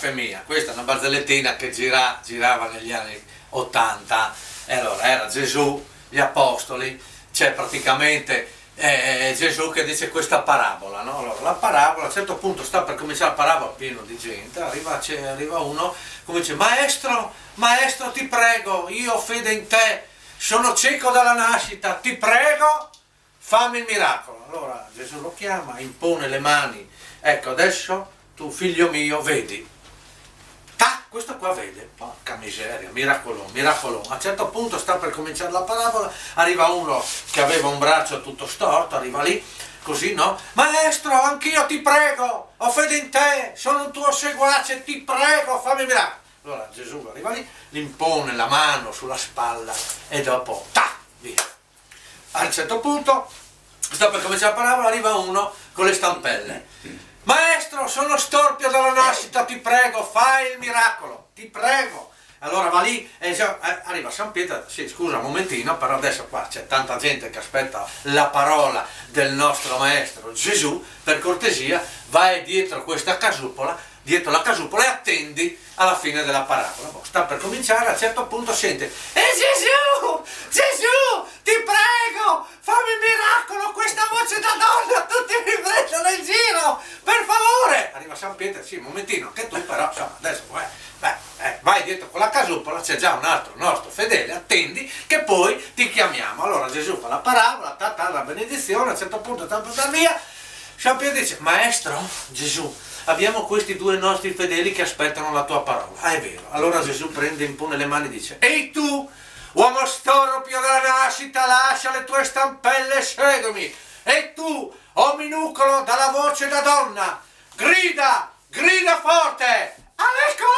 blasfemia. Questa è una barzellettina che girava negli anni 80, e allora era Gesù, gli apostoli, c'è praticamente Gesù che dice questa parabola, no? Allora la parabola, a un certo punto sta per cominciare la parabola, pieno di gente, arriva uno, comincia: maestro ti prego, io ho fede in te, sono cieco dalla nascita, ti prego fammi il miracolo. Allora Gesù lo chiama, impone le mani: ecco, adesso tu figlio mio vedi. Questo qua vede, porca miseria, miracolo. A un certo punto sta per cominciare la parabola, arriva uno che aveva un braccio tutto storto, arriva lì, così, no? Maestro, anch'io ti prego, ho fede in te, sono un tuo seguace, ti prego, fammi il miracolo. Allora Gesù arriva lì, gli impone la mano sulla spalla e dopo, via. A un certo punto, sta per cominciare la parabola, arriva uno con le stampelle. Maestro, sono storpio dalla nascita, ti prego, fai il miracolo, ti prego. Allora va lì e arriva San Pietro: sì, scusa un momentino, però adesso qua c'è tanta gente che aspetta la parola del nostro maestro Gesù, per cortesia vai dietro questa casupola, dietro la casupola, e attendi alla fine della parabola. Sta per cominciare, a un certo punto sente: Gesù, ti prego, fammi il miracolo, questa voce da donna, tutti mi prendono in giro, per favore. Arriva San Pietro: sì, un momentino, che tu però, insomma, adesso vai dietro con la casupola, c'è già un altro nostro fedele, attendi che poi ti chiamiamo. Allora Gesù fa la parabola, la benedizione, a un certo punto via. San Pietro dice: maestro Gesù, abbiamo questi due nostri fedeli che aspettano la tua parola. È vero. Allora Gesù prende, impone le mani e dice: ehi tu, uomo storpio dalla nascita, lascia le tue stampelle e seguimi. E tu, o minucolo dalla voce da donna, grida forte, all'eccola!